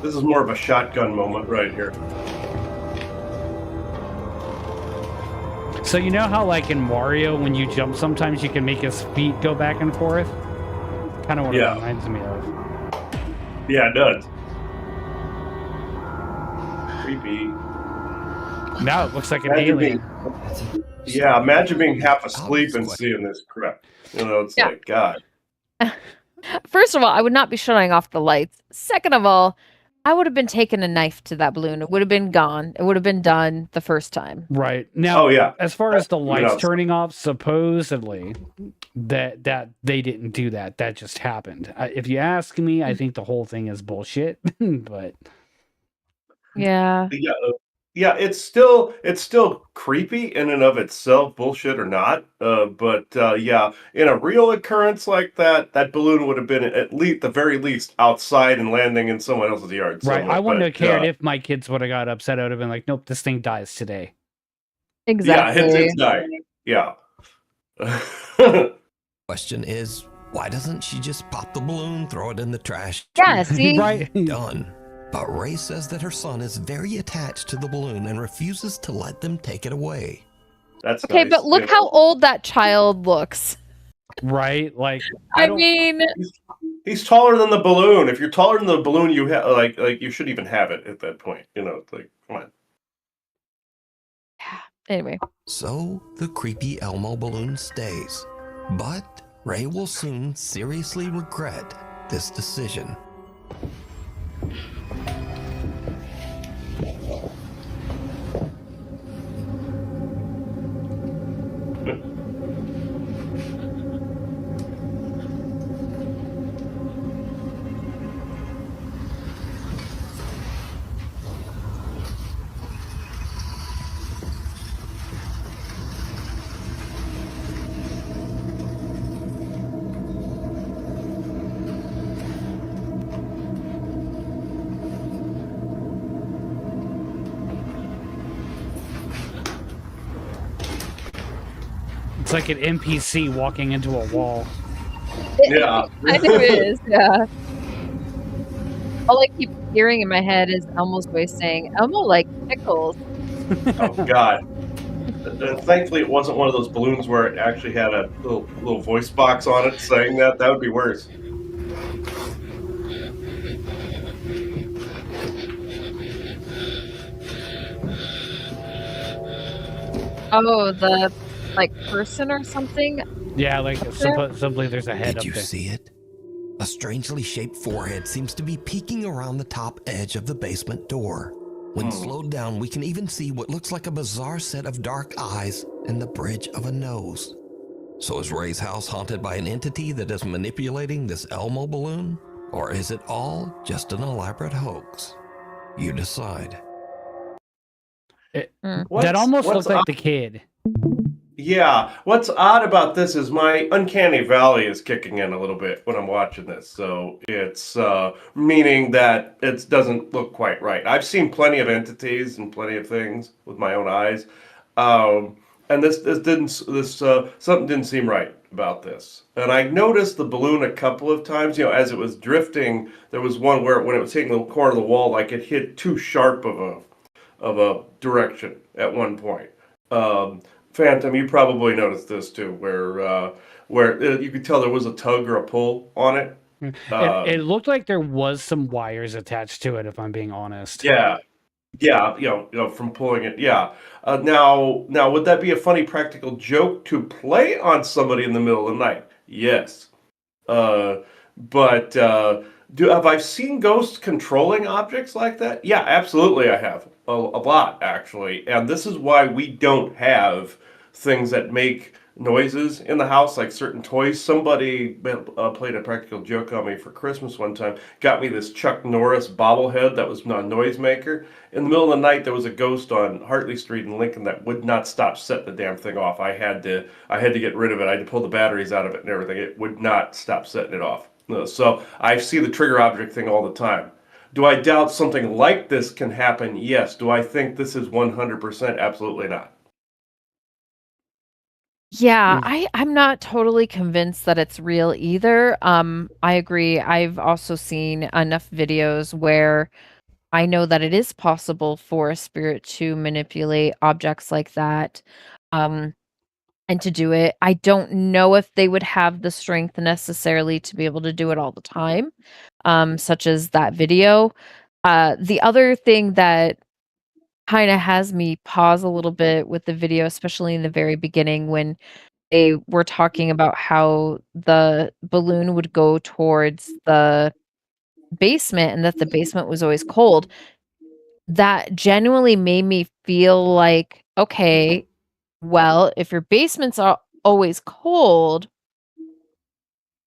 This is more of a shotgun moment right here. So you know how like in Mario, when you jump, sometimes you can make his feet go back and forth? Kind of what Yeah. it reminds me of. Yeah, it does. Creepy. Now it looks like an Imagine alien. Yeah, imagine being half asleep and seeing this crap. You know, it's Yeah. like, God. First of all, I would not be shutting off the lights. Second of all, I would have been taking a knife to that balloon. It would have been gone. It would have been done the first time. Right. Now, Oh, yeah. as far as the You lights know, turning off, supposedly that they didn't do that. That just happened. If you ask me, I think the whole thing is bullshit. But Yeah. Yeah, it's still creepy in and of itself, bullshit or not. But yeah, in a real occurrence like that, that balloon would have been at least, the very least, outside and landing in someone else's yard. right, somewhere. I wouldn't have But, cared if my kids would have got upset. I would have been like, "Nope, this thing dies today." Exactly. Yeah, it's dying. Yeah. Question is, why doesn't she just pop the balloon, throw it in the trash? Yeah, see? Right. Done. But Ray says that her son is very attached to the balloon and refuses to let them take it away. That's Okay, nice, but look you know. how old that child looks. Right. Like I don't- mean, He's taller than the balloon. If you're taller than the balloon, you have like you should even have it at that point. You know, it's like, come on. anyway. So the creepy Elmo balloon stays. But Ray will soon seriously regret this decision. It's like an NPC walking into a wall. Yeah. Kind of is, yeah. All I keep hearing in my head is Elmo's voice saying, Elmo like pickles. Oh God. Thankfully, it wasn't one of those balloons where it actually had a little voice box on it saying that. That would be worse. Oh, the like person or something? Yeah, like simply there's a head Did up you there. see it? A strangely shaped forehead seems to be peeking around the top edge of the basement door. When slowed down, we can even see what looks like a bizarre set of dark eyes and the bridge of a nose. So is Ray's house haunted by an entity that is manipulating this Elmo balloon? Or is it all just an elaborate hoax? You decide. It, Mm. that almost What's looked like the kid. Yeah, what's odd about this is my uncanny valley is kicking in a little bit when I'm watching this. So it's meaning that it doesn't look quite right. I've seen plenty of entities and plenty of things with my own eyes, um, and this something didn't seem right about this. And I noticed the balloon a couple of times. You know, as it was drifting, there was one where when it was hitting the corner of the wall, like it hit too sharp of a direction at one point. Um, Phantom, you probably noticed this too, where you could tell there was a tug or a pull on it. It looked like there was some wires attached to it, if I'm being honest. Yeah, yeah, from pulling it. Yeah. Now, would that be a funny practical joke to play on somebody in the middle of the night? Yes. Uh, but do have I seen ghosts controlling objects like that? Yeah, absolutely, I have a lot actually, and this is why we don't have things that make noises in the house like certain toys. Somebody played a practical joke on me for Christmas one time. Got me this Chuck Norris bobblehead that was a noisemaker. In the middle of the night, there was a ghost on Hartley Street in Lincoln that would not stop setting the damn thing off. I had to get rid of it. I had to pull the batteries out of it and everything. It would not stop setting it off. So I see the trigger object thing all the time. Do I doubt something like this can happen? Yes. Do I think this is 100%? Absolutely not. Yeah, Mm. I'm not totally convinced that it's real either. I agree. I've also seen enough videos where I know that it is possible for a spirit to manipulate objects like that, um, and to do it. I don't know if they would have the strength necessarily to be able to do it all the time, such as that video. The other thing that kind of has me pause a little bit with the video, especially in the very beginning when they were talking about how the balloon would go towards the basement and that the basement was always cold. That genuinely made me feel like, okay, well, if your basements are always cold,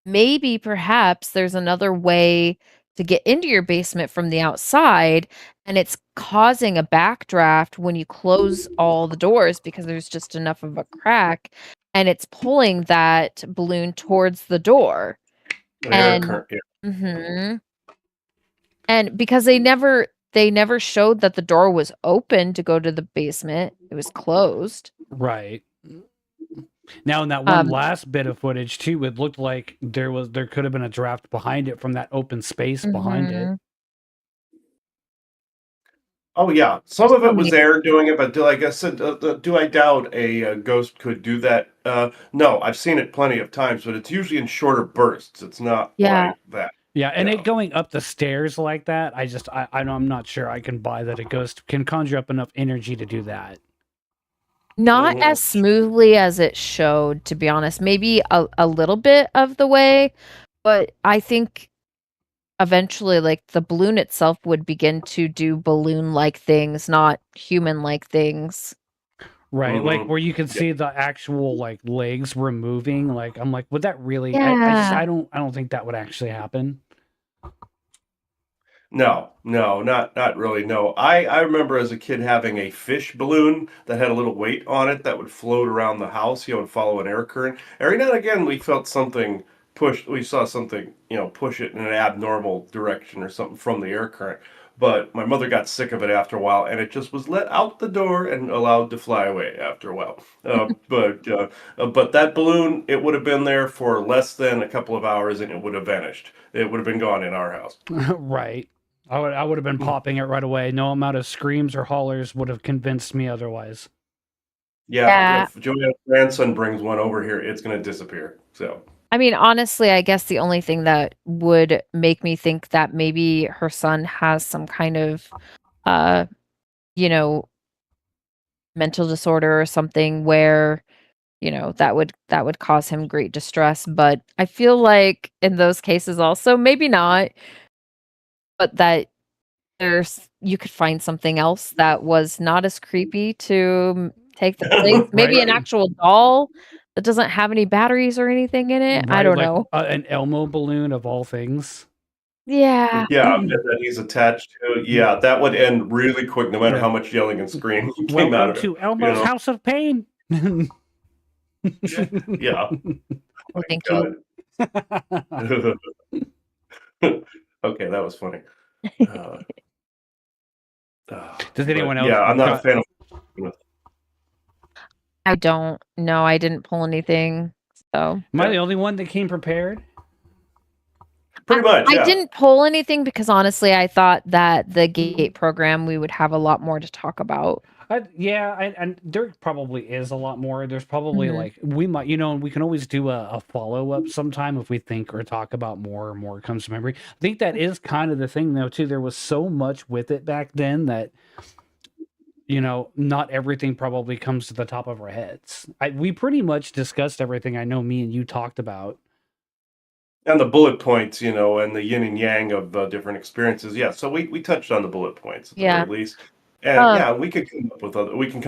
maybe perhaps there's another way to get into your basement from the outside, and it's causing a backdraft when you close all the doors because there's just enough of a crack, and it's pulling that balloon towards the door. The air And current. Yeah. mhm, and because they never showed that the door was open to go to the basement, it was closed. Right. Now, in that one Um last bit of footage too, it looked like there could have been a draft behind it from that open space behind it. Mhm. Oh yeah, some There's of so it was many. air doing it, but like I said, do I doubt a ghost could do that? No, I've seen it plenty of times, but it's usually in shorter bursts. It's not Yeah. like that. Yeah, and it Yeah. going up the stairs like that, I'm not sure I can buy that a ghost can conjure up enough energy to do that. Not Mhm. as smoothly as it showed, to be honest. Maybe a little bit of the way, but I think eventually, like, the balloon itself would begin to do balloon-like things, not human-like things. Right, like Mhm. where you can Yeah. see the actual like legs removing. Like I'm like, would that really? Yeah. I don't think that would actually happen. No, no, not really. No, I remember as a kid having a fish balloon that had a little weight on it that would float around the house, and follow an air current. Every now and again, we felt something push. We saw something, push it in an abnormal direction or something from the air current. But my mother got sick of it after a while, and it just was let out the door and allowed to fly away after a while. But that balloon, it would have been there for less than a couple of hours, and it would have vanished. It would have been gone in our house. Right. I would have been popping it right away. No amount of screams or hollers would have convinced me otherwise. Yeah, Yeah. if Joanna's grandson brings one over here, it's gonna disappear. So, I mean, honestly, I guess the only thing that would make me think that maybe her son has some kind of, uh, you know, mental disorder or something where, that would cause him great distress, but I feel like in those cases also, maybe not, but that you could find something else that was not as creepy to take the place. Maybe Right. an actual doll that doesn't have any batteries or anything in it. I Right, don't like know. an Elmo balloon of all things. Yeah. Yeah, that he's attached to. Yeah, that would end really quick, no matter Yeah. how much yelling and screaming came Welcome out of him. to Elmo's House of Pain. Yeah. Oh, My thank you. God. Okay, that was funny. Uh, Does but anyone else yeah, I'm not a got? fan of. I don't know. I didn't pull anything. So Am I Yeah, the only one that came prepared? I, pretty much. I Yeah. didn't pull anything because honestly, I thought that the GATE program we would have a lot more to talk about. And there probably is a lot more. There's probably Mhm. like we might, we can always do a follow up sometime if we think or talk about more or more comes to memory. I think that is kind of the thing though too. There was so much with it back then that not everything probably comes to the top of our heads. We pretty much discussed everything. I know me and you talked about. And the bullet points, and the yin and yang of different experiences. Yeah, so we touched on the bullet points at the Yeah. very least. And Um, yeah, we can come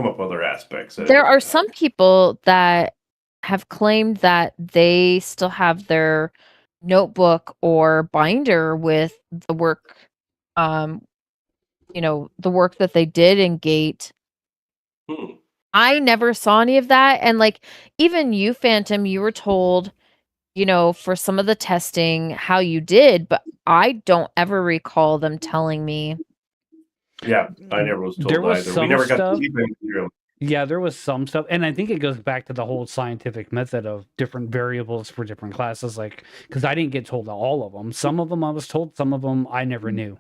up with other aspects at a there are different some time. people that have claimed that they still have their notebook or binder with the work, um, the work that they did in GATE. Hmm. I never saw any of that. And like, even you, Phantom, you were told, for some of the testing how you did, but I don't ever recall them telling me. Yeah, I never was There told was either. We some never got to stuff. see them. Yeah, there was some stuff, and I think it goes back to the whole scientific method of different variables for different classes. Like, because I didn't get told all of them. Some of them I was told. Some of them I never knew.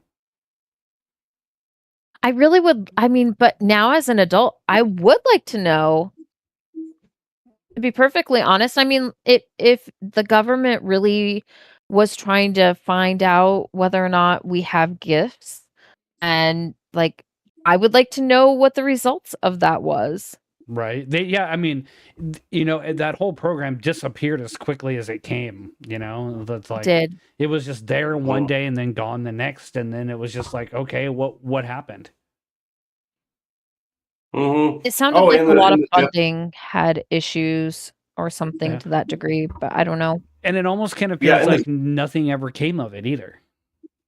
I really would, I mean, but now as an adult, I would like to know, to be perfectly honest. I mean, if the government really was trying to find out whether or not we have gifts, and like, I would like to know what the results of that was. Right? Yeah. I mean, that whole program disappeared as quickly as it came. That's like Did. it was just there one Oh. day and then gone the next, and then it was just like, okay, what happened? Mm-hmm. It sounded Oh, like in a the lot in of the depth. funding had issues or something Yeah, to that degree, but I don't know. and it almost kind of Yeah, feels in the like nothing ever came of it either.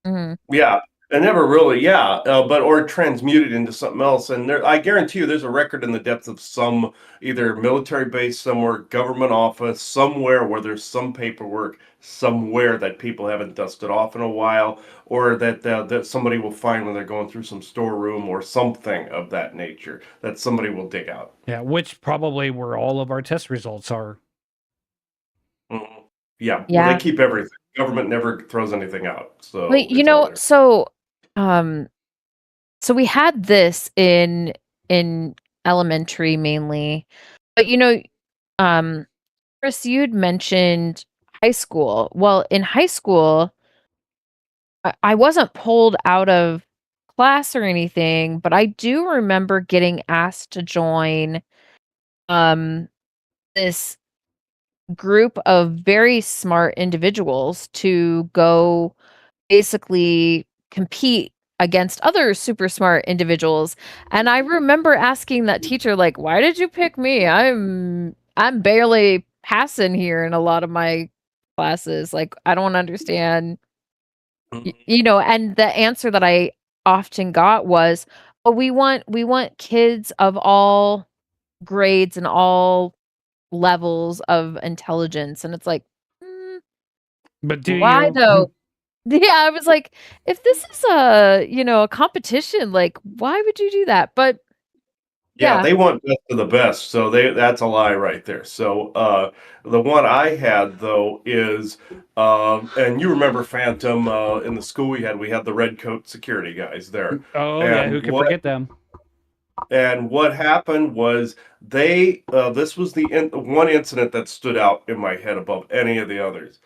Mhm. Yeah, and never really, yeah, but or transmuted into something else. And I guarantee you, there's a record in the depths of some either military base somewhere, government office somewhere where there's some paperwork somewhere that people haven't dusted off in a while, or that somebody will find when they're going through some storeroom or something of that nature that somebody will dig out. Yeah, which probably where all of our test results are. Mhm. Yeah, well, they Yeah. keep everything. Government never throws anything out, Well, so it's all there. um so we had this in elementary mainly. But um Chris, you'd mentioned high school. Well, in high school, I wasn't pulled out of class or anything, but I do remember getting asked to join um this group of very smart individuals to go basically compete against other super smart individuals. And I remember asking that teacher, like, why did you pick me? I'm barely passing here in a lot of my classes. Like, I don't understand. Mhm. And the answer that I often got was, oh, we want kids of all grades and all levels of intelligence. And it's like, "Mm, But do why you? though?" Yeah, I was like, if this is a competition, like, why would you do that? But Yeah, yeah. they want best of the best, so that's a lie right there. So, the one I had though is, and you remember Phantom, in the school we had the red coat security guys there. Oh yeah, And who can forget them? what happened was this was the one incident that stood out in my head above any of the others.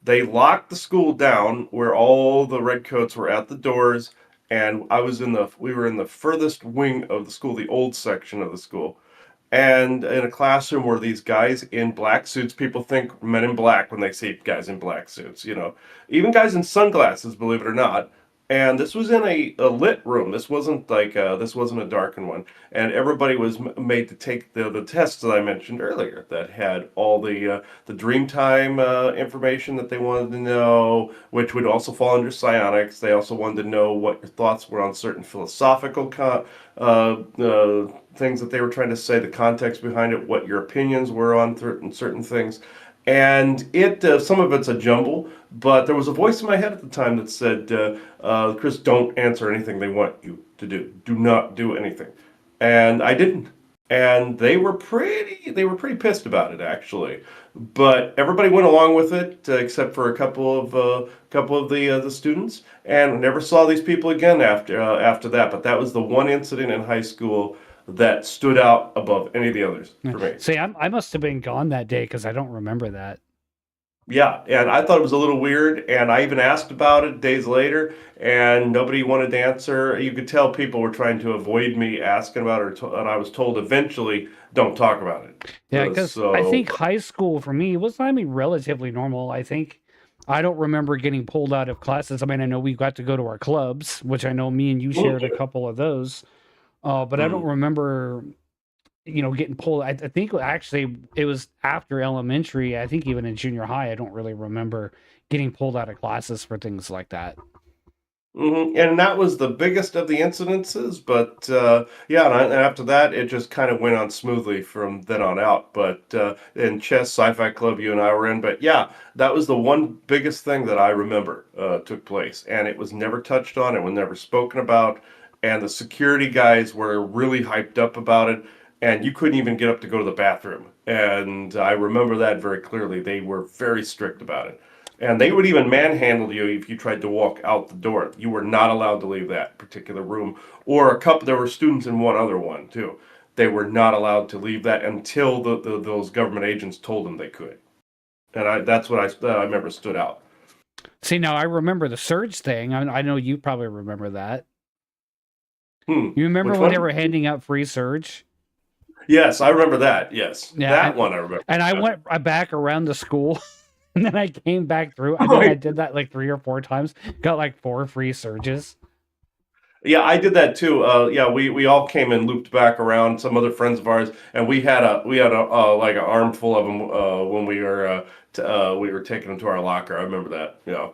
They locked the school down where all the redcoats were at the doors, and we were in the furthest wing of the school, the old section of the school. And in a classroom were these guys in black suits. People think men in black when they see guys in black suits, Even guys in sunglasses, believe it or not. And this was in a lit room. This wasn't a darkened one. And everybody was made to take the tests that I mentioned earlier that had all the dream time information that they wanted to know, which would also fall under psionics. They also wanted to know what your thoughts were on certain philosophical things that they were trying to say, the context behind it, what your opinions were on certain things. And some of it's a jumble, but there was a voice in my head at the time that said, Chris, don't answer anything they want you to do. Do not do anything. And I didn't. And they were pretty pissed about it, actually. But everybody went along with it, except for a couple of the students, and never saw these people again after that. But that was the one incident in high school that stood out above any of the others for me. See, I must have been gone that day because I don't remember that. Yeah, and I thought it was a little weird, and I even asked about it days later, and nobody wanted to answer. You could tell people were trying to avoid me asking about it, and I was told eventually, don't talk about it. Yeah, because I So, think high school for me was, I mean, relatively normal. I think I don't remember getting pulled out of classes. I mean, I know we got to go to our clubs, which I know me and you shared a couple of those. But I don't mm, remember, getting pulled. I think actually it was after elementary. I think even in junior high, I don't really remember getting pulled out of classes for things like that. and that was the biggest of the incidences, but yeah, and after that, it just kind of went on smoothly from then on out. But in chess sci-fi club you and I were in, but yeah, that was the one biggest thing that I remember took place, and it was never touched on, it was never spoken about, and the security guys were really hyped up about it, and you couldn't even get up to go to the bathroom. And I remember that very clearly. They were very strict about it. And they would even manhandle you if you tried to walk out the door. You were not allowed to leave that particular room. Or there were students in one other one too. They were not allowed to leave that until those government agents told them they could. And that's what I remember stood out. See, now I remember the surge thing. I know you probably remember that. Hmm. You remember Which when they one? were handing out free surge? Yes, I remember that. Yes, Yeah, that one I remember. and I went back around the school, and then I came back through. I Oh, think I did that like 3 or 4 times. Got like 4 free surges. yeah, I did that too. Yeah, we all came and looped back around. Some other friends of ours, and we had a like an armful of them when we were taking them to our locker. I remember that. Yeah,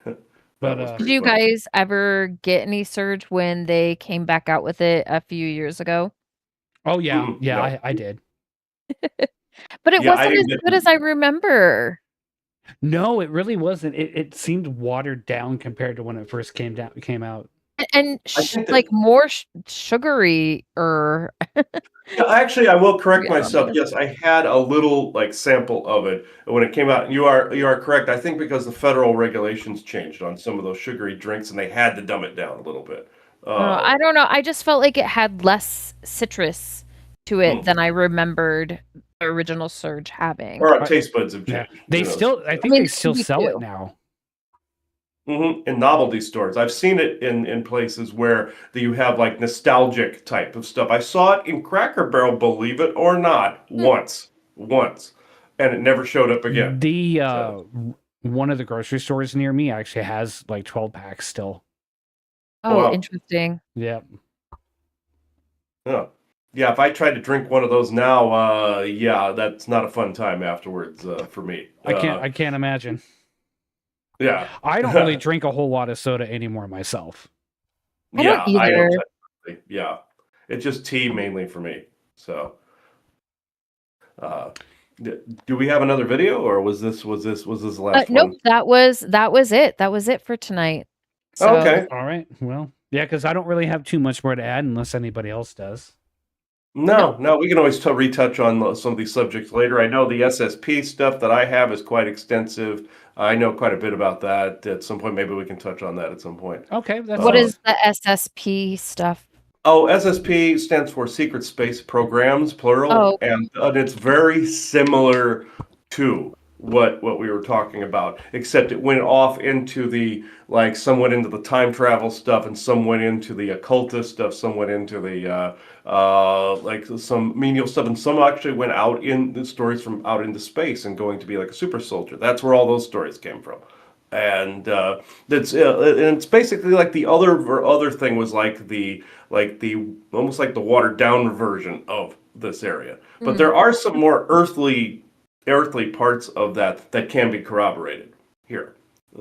that But was Did pretty you funny. guys ever get any surge when they came back out with it a few years ago? oh yeah, yeah, No, I did. But it yeah, I wasn't as didn't get. good as I remember. No, it really wasn't. It seemed watered down compared to when it first came out. And I think that like more sugary or yeah, actually, I will correct I don't myself. know. Yes, I had a little like sample of it when it came out. You are correct. I think because the federal regulations changed on some of those sugary drinks, and they had to dumb it down a little bit. I don't know. I just felt like it had less citrus to it Hmm. than I remembered the original Surge having. Or our I, taste buds have yeah, changed. they Who knows? still. I I think mean, they still me sell it too. now. In novelty stores. I've seen it in places where you have like nostalgic type of stuff. I saw it in Cracker Barrel, believe it or not, Hmm. once, and it never showed up again. The So, one of the grocery stores near me actually has like 12 packs still. Oh, wow, interesting. Yep. yeah, yeah. If I tried to drink one of those now, yeah, that's not a fun time afterwards for me. I can't imagine. Yeah, I don't really drink a whole lot of soda anymore myself. I don't yeah, I don't. either. Yeah, it's just tea mainly for me. So. Uh, do we have another video, or was this the last Nope, one? that was it. That was it for tonight. Oh, So, okay. All right. Well, yeah, because I don't really have too much more to add unless anybody else does. nope. No, we can always retouch on some of these subjects later. I know the SSP stuff that I have is quite extensive. I know quite a bit about that. At some point, maybe we can touch on that at some point. Okay, that's What Uh, fine. is the SSP stuff? Oh, SSP stands for Secret Space Programs, plural, Oh, and it's very similar to what we were talking about, except it went off into some went into the time travel stuff, and some went into the occultist stuff, some went into the like some menial stuff, and some actually went out in the stories from out into space and going to be like a super soldier. That's where all those stories came from. and it's basically like the other thing was like the almost like the watered down version of this area. But there are some more earthly parts of that can be corroborated here.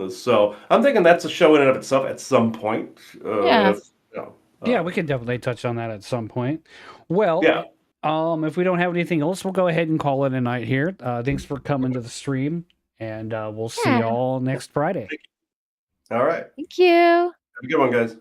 So I'm thinking that's a show in and of itself at some point. Yeah. If, you know, Yeah, we can definitely touch on that at some point. Well, yeah. if we don't have anything else, we'll go ahead and call it a night here. Thanks for coming to the stream, and we'll see Yeah. y'all next Friday. All right. Thank you. Have a good one, guys.